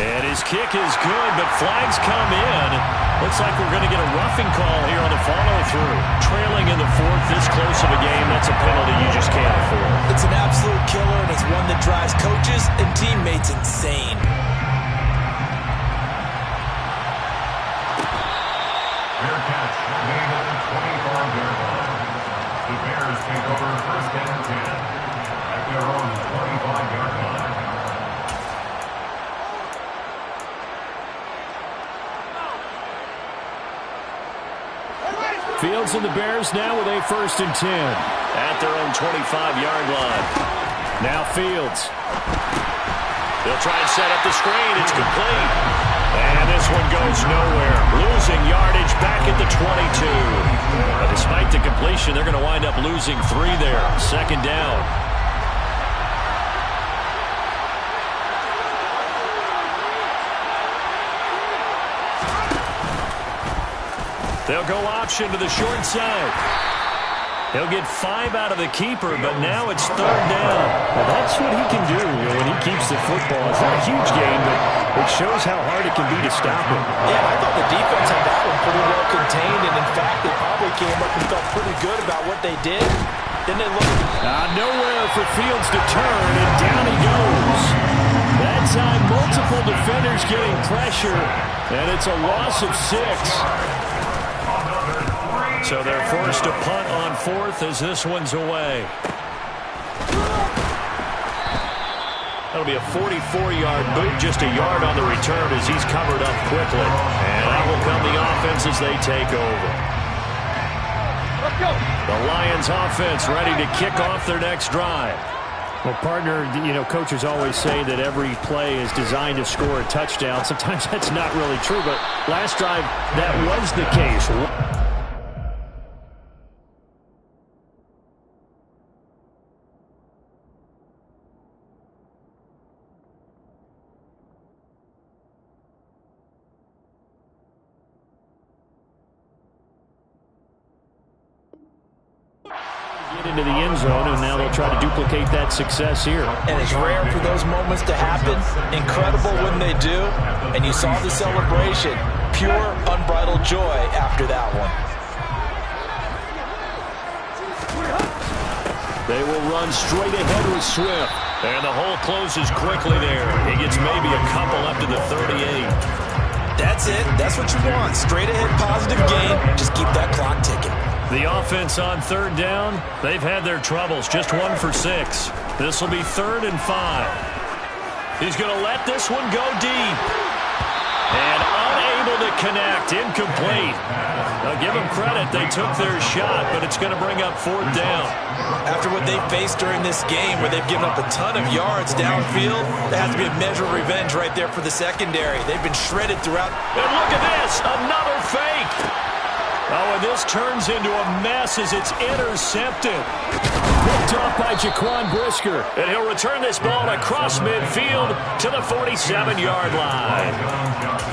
And his kick is good, but flags come in. Looks like we're going to get a roughing call here on the follow-through. Trailing in the fourth, this close of a game, that's a penalty you just can't afford. It's an absolute killer, and it's one that drives coaches and teammates insane. Fair catch made at the 25-yard line. The Bears take over 1st and 10 at their own 25-yard line. Fields and the Bears now with a 1st and 10 at their own 25-yard line. Now Fields. They'll try and set up the screen. It's complete. And this one goes nowhere. Losing yardage back at the 22. But despite the completion, they're going to wind up losing 3 there. 2nd down. They'll go option to the short side. He'll get 5 out of the keeper, but now it's 3rd down. Well, that's what he can do when he keeps the football. It's not a huge game, but it shows how hard it can be to stop him. Yeah, I thought the defense had that one pretty well contained, and in fact, they probably came up and felt pretty good about what they did. Then they looked. Nowhere for Fields to turn, and down he goes. That time, multiple defenders getting pressure, and it's a loss of 6. So they're forced to punt on 4th as this one's away. That'll be a 44-yard boot, just a yard on the return as he's covered up quickly. And that will come the offense as they take over. The Lions offense ready to kick off their next drive. Well, partner, coaches always say that every play is designed to score a touchdown. Sometimes that's not really true, but last drive, that was the case. Into the end zone, and now they'll try to duplicate that success here. And it's rare for those moments to happen. Incredible when they do. And you saw the celebration. Pure, unbridled joy after that one. They will run straight ahead with Swift. And the hole closes quickly there. He gets maybe a couple up to the 38. That's it. That's what you want. Straight ahead, positive gain. Just keep that clock ticking. The offense on 3rd down, they've had their troubles. Just 1 for 6. This will be 3rd and 5. He's going to let this one go deep. And unable to connect. Incomplete. Now give them credit. They took their shot, but it's going to bring up 4th down. After what they've faced during this game where they've given up a ton of yards downfield, there has to be a measure of revenge right there for the secondary. They've been shredded throughout. And look at this. Another fake. Oh, and this turns into a mess as it's intercepted. Picked off by Jaquan Brisker. And he'll return this ball across midfield to the 47-yard line.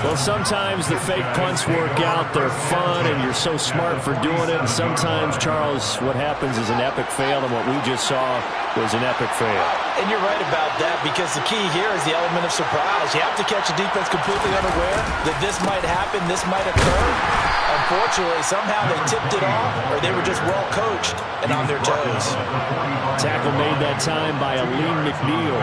Well, sometimes the fake punts work out. They're fun, and you're so smart for doing it. And sometimes, Charles, what happens is an epic fail, and what we just saw was an epic fail. And you're right about that, because the key here is the element of surprise. You have to catch a defense completely unaware that this might happen, this might occur. Unfortunately, somehow they tipped it off, or they were just well coached and on their toes. Tackle made that time by Aleem McNeil.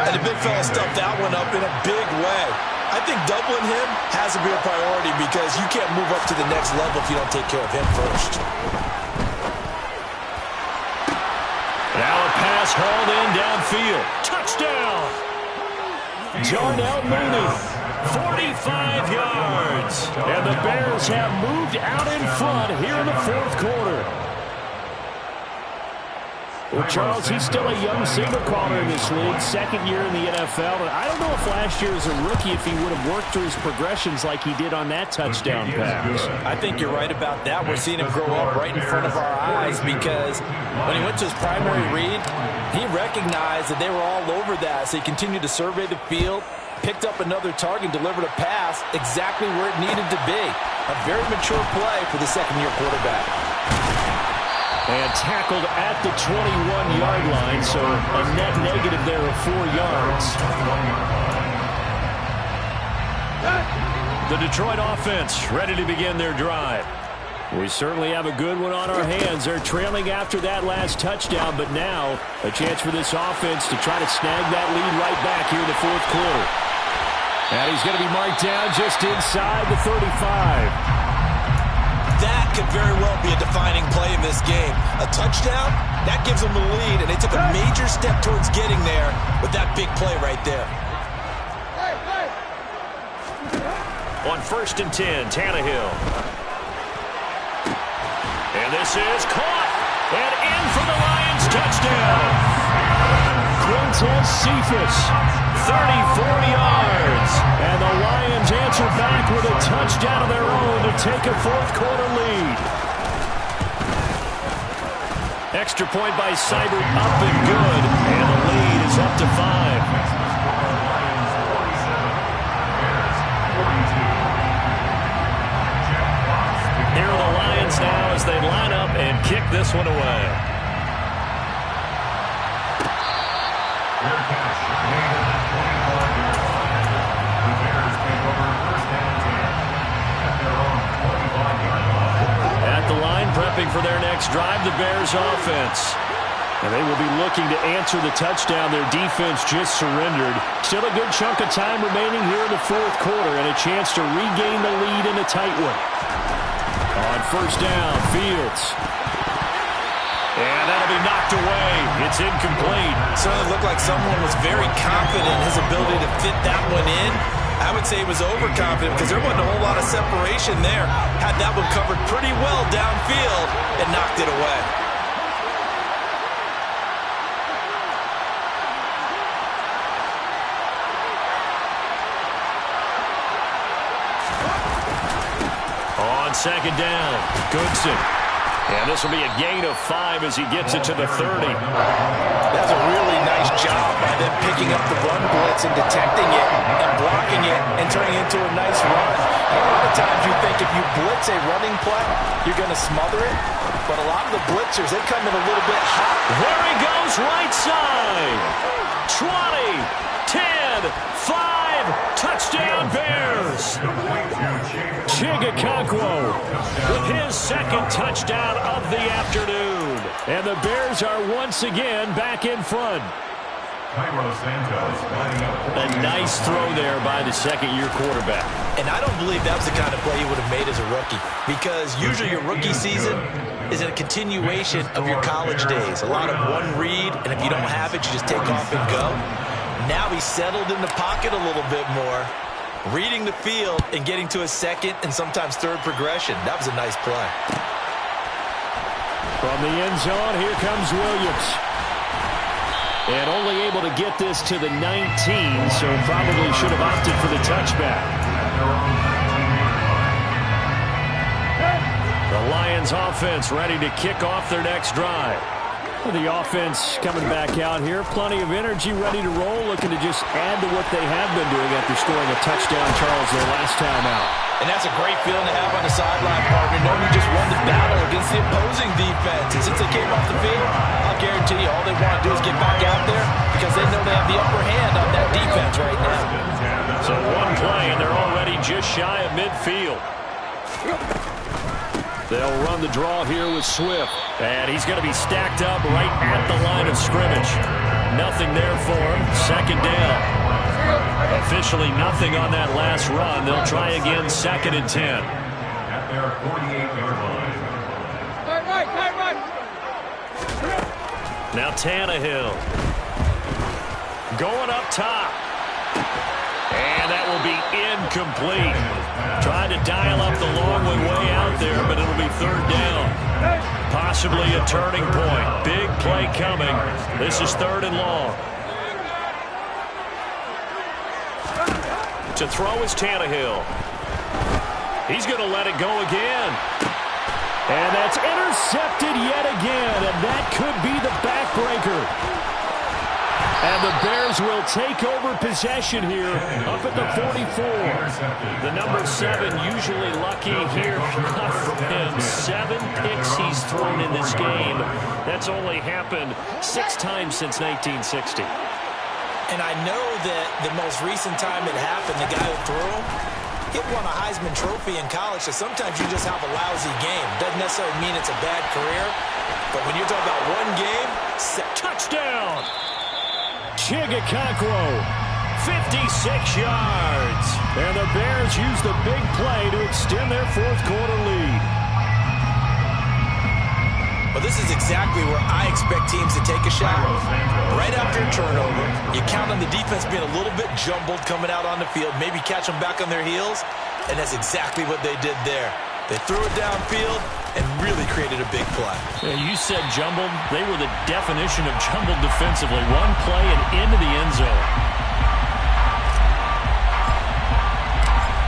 And the big fella stuffed that one up in a big way. I think doubling him has to be a priority because you can't move up to the next level if you don't take care of him first. is hauled in downfield. Touchdown! Darnell Mooney, 45 yards. And the Bears have moved out in front here in the fourth quarter. Well, Charles, he's still a young signal caller in this league, second year in the NFL. And I don't know if last year as a rookie, if he would have worked through his progressions like he did on that touchdown pass. I think you're right about that. We're seeing him grow up right in front of our eyes because when he went to his primary read, he recognized that they were all over that. So he continued to survey the field, picked up another target, delivered a pass exactly where it needed to be. A very mature play for the second-year quarterback. And tackled at the 21-yard line, so a net negative there of 4 yards. The Detroit offense ready to begin their drive. We certainly have a good one on our hands. They're trailing after that last touchdown, but now a chance for this offense to try to snag that lead right back here in the fourth quarter. And he's going to be marked down just inside the 35. That could very well be a defining play in this game. A touchdown, that gives them the lead, and they took a major step towards getting there with that big play right there. On 1st and 10, Tannehill. And this is caught. And in for the Lions touchdown. Quintez Cephus, 34 yards. And the Lions answer back with a touchdown of their own to take a fourth quarter lead. Extra point by Seibert, up and good. And the lead is up to 5. Here are the Lions now as they line up and kick this one away. At the line, prepping for their next drive, the Bears offense. And they will be looking to answer the touchdown their defense just surrendered. Still a good chunk of time remaining here in the fourth quarter and a chance to regain the lead in a tight one. On 1st down, Fields. And that'll be knocked away. It's incomplete. Certainly looked like someone was very confident in his ability to fit that one in. I would say he was overconfident because there wasn't a whole lot of separation there. Had that one covered pretty well downfield and knocked it away. On 2nd down, Goodson. And this will be a gain of 5 as he gets it to the 30. That's a really nice job by them picking up the run blitz and detecting it and blocking it and turning it into a nice run. And a lot of times you think if you blitz a running play, you're going to smother it. But a lot of the blitzers, they come in a little bit hot. There he goes, right side. 20, 10, 5, touchdown Bears. Chigakonkwo with his second touchdown of the afternoon. And the Bears are once again back in front. A nice throw there by the second-year quarterback. And I don't believe that was the kind of play he would have made as a rookie, because usually your rookie season is a continuation of your college days. A lot of one read, and if you don't have it, you just take off and go. Now he's settled in the pocket a little bit more, reading the field and getting to a second and sometimes third progression. That was a nice play. From the end zone, here comes Williams. And only able to get this to the 19, so probably should have opted for the touchback. The Lions offense ready to kick off their next drive. The offense coming back out here. Plenty of energy, ready to roll, looking to just add to what they have been doing after scoring a touchdown, Charles, their last time out. And that's a great feeling to have on the sideline, partner, knowing you just won the battle against the opposing defense. And since they came off the field, I'll guarantee you all they want to do is get back out there because they know they have the upper hand on that defense right now. So one play, and they're already just shy of midfield. They'll run the draw here with Swift. And he's going to be stacked up right at the line of scrimmage. Nothing there for him. 2nd down. Officially nothing on that last run. They'll try again 2nd and 10. At their 48-yard line. Now Tannehill. Going up top. And that will be incomplete. Trying to dial up the long way out there, but it'll be third down. Possibly a turning point. Big play coming. This is third and long. To throw is Tannehill. He's going to let it go again. And that's intercepted yet again, and that could be the backbreaker. And the Bears will take over possession here up at the 44. The number 7 usually lucky here. Not for him. 7 picks he's thrown in this game. That's only happened 6 times since 1960. And I know that the most recent time it happened, the guy who threw him, he won a Heisman Trophy in college, so sometimes you just have a lousy game. Doesn't necessarily mean it's a bad career, but when you're talking about one game, touchdown! Chigakonkwo, 56 yards. And the Bears use the big play to extend their fourth quarter lead. Well, this is exactly where I expect teams to take a shot. Right after a turnover, you count on the defense being a little bit jumbled coming out on the field, maybe catch them back on their heels, and that's exactly what they did there. They threw it downfield and really created a big play. Yeah, you said jumbled. They were the definition of jumbled defensively. One play and into the end zone.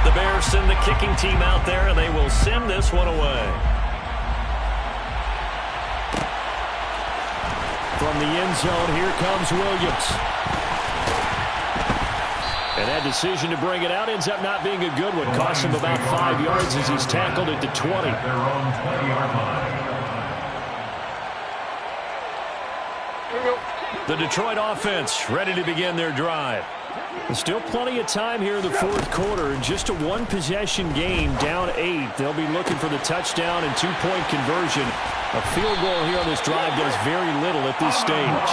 The Bears send the kicking team out there, and they will send this one away. From the end zone, here comes Williams. And that decision to bring it out ends up not being a good one. Costs him about 5 yards as he's tackled at the 20. The Detroit offense ready to begin their drive. There's still plenty of time here in the fourth quarter. Just a one-possession game, down 8. They'll be looking for the touchdown and two-point conversion. A field goal here on this drive does very little at this stage.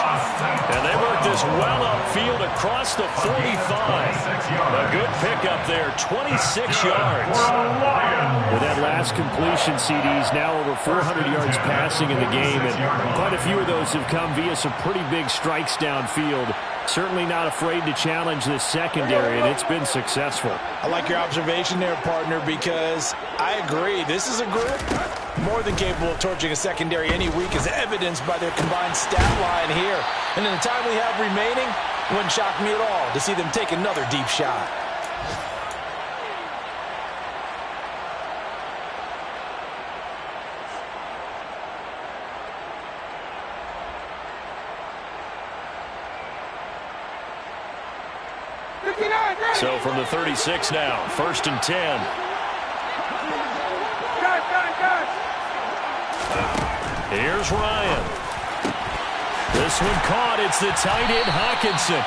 And they work this well upfield across the 45. A good pickup there, 26 yards. With that last completion, CD's now over 400 yards passing in the game, and quite a few of those have come via some pretty big strikes downfield. Certainly not afraid to challenge this secondary, and it's been successful. I like your observation there, partner, because I agree. This is a group more than capable of torching a secondary any week, as evidenced by their combined stat line here. And in the time we have remaining, it wouldn't shock me at all to see them take another deep shot. So from the 36 now, 1st and 10. Here's Ryan. This one caught. It's the tight end, Hockenson.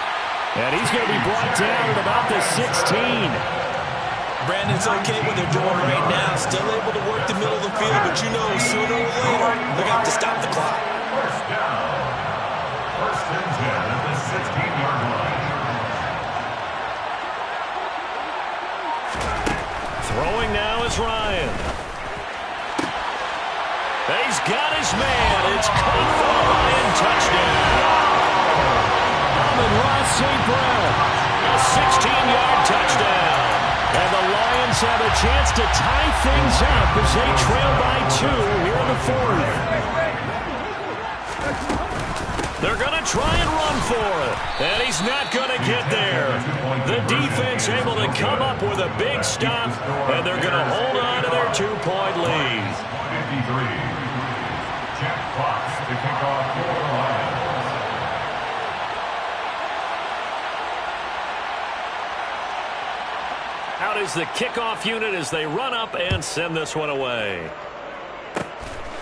And he's going to be brought down at about the 16. Brandon's okay what they're doing right now. Still able to work the middle of the field, but you know sooner or later they're going to have to stop the clock. First down. 1st and 10 at the 16-yard line. Throwing now is Ryan. He's got his man. It's caught for the Lion touchdown. Amon-Ra St. Brown, a 16-yard touchdown. And the Lions have a chance to tie things up as they trail by 2 here in the 4th. They're going to try and run for it. And he's not going to get there. The defense able to come up with a big stop, and they're going to hold on to their 2-point lead. 53. Jack Fox to kick off for the Lions. Out is the kickoff unit as they run up and send this one away.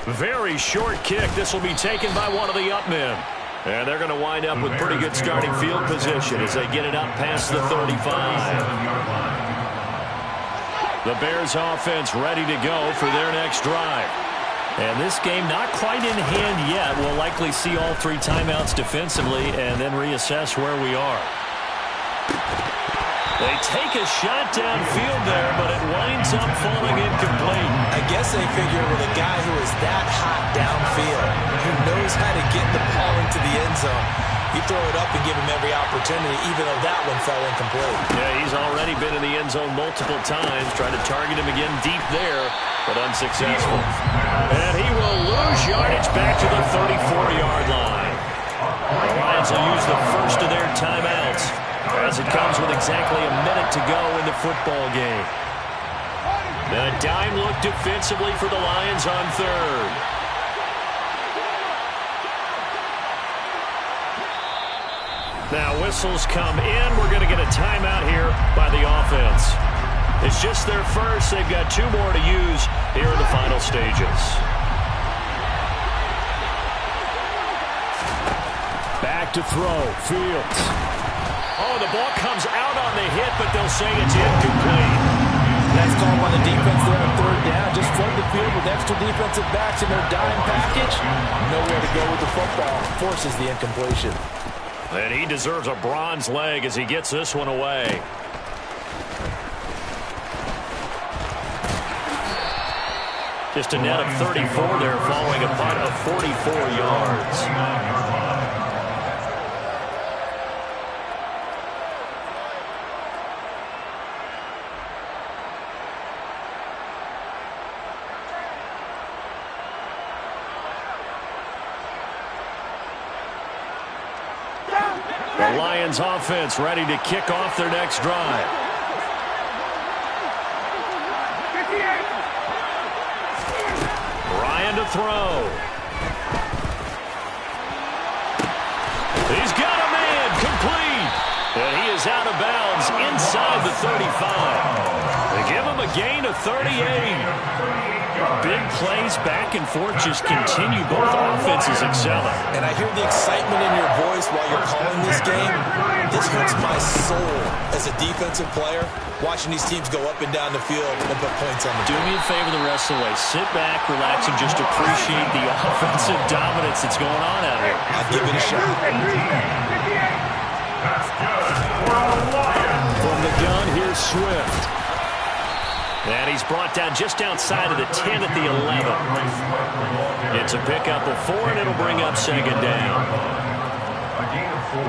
Very short kick. This will be taken by one of the up men. And they're going to wind up with pretty good starting field position as they get it up past the 35. The Bears offense ready to go for their next drive. And this game not quite in hand yet. We'll likely see all 3 timeouts defensively and then reassess where we are. They take a shot downfield there, but it winds up falling incomplete. I guess they figure with a guy who is that hot downfield, who knows how to get the ball into the zone. You throw it up and give him every opportunity, even though that one fell incomplete. Yeah, he's already been in the end zone multiple times, trying to target him again deep there, but unsuccessful. And he will lose yardage back to the 34-yard line. The Lions will use the first of their timeouts as it comes with exactly a minute to go in the football game. The dime look defensively for the Lions on third. Now whistles come in. We're going to get a timeout here by the offense. It's just their first. They've got 2 more to use here in the final stages. Back to throw. Fields. Oh, the ball comes out on the hit, but they'll say it's incomplete. That's called by the defense there on third down. Just flood the field with extra defensive backs in their dime package. Nowhere to go with the football. Forces the incompletion. And he deserves a bronze leg as he gets this one away. Just a net of 34 there following a punt of 44 yards. The Lions offense ready to kick off their next drive. Ryan to throw. He's got a man complete. And he is out of bounds inside the 35. They give him a gain of 38. Big plays back and forth just continue. Both offenses excelling. And I hear the excitement in your voice while you're calling this game. This hurts my soul as a defensive player, watching these teams go up and down the field and put points on the board. Do me a favor the rest of the way. Sit back, relax, and just appreciate the offensive dominance that's going on out here. I'll give it a shot. From the gun, here's Swift. And he's brought down just outside of the 10 at the 11. It's a pickup of 4, and it'll bring up second down. A gain of 4.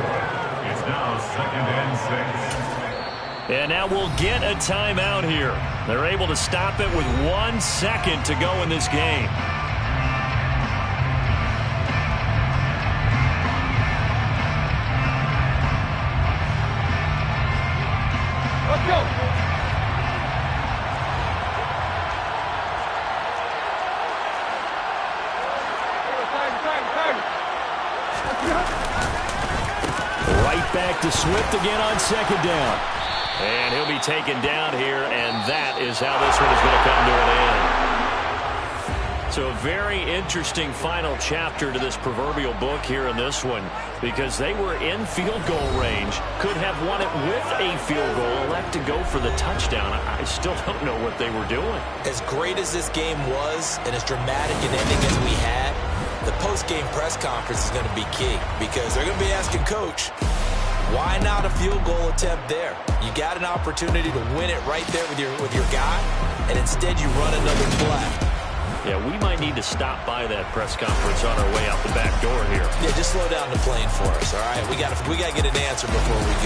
It's now 2nd and 6. And now we'll get a timeout here. They're able to stop it with 1 second to go in this game. Let's go. Right back to Swift again on second down. And he'll be taken down here, and that is how this one is going to come to an end. So a very interesting final chapter to this proverbial book here in this one, because they were in field goal range, could have won it with a field goal, elect to go for the touchdown. I still don't know what they were doing. As great as this game was and as dramatic an ending as we had, the post-game press conference is going to be key, because they're going to be asking Coach, why not a field goal attempt there? You got an opportunity to win it right there with your guy, and instead you run another play. Yeah, we might need to stop by that press conference on our way out the back door here. Yeah, just slow down the plane for us, all right? We got to get an answer before we go.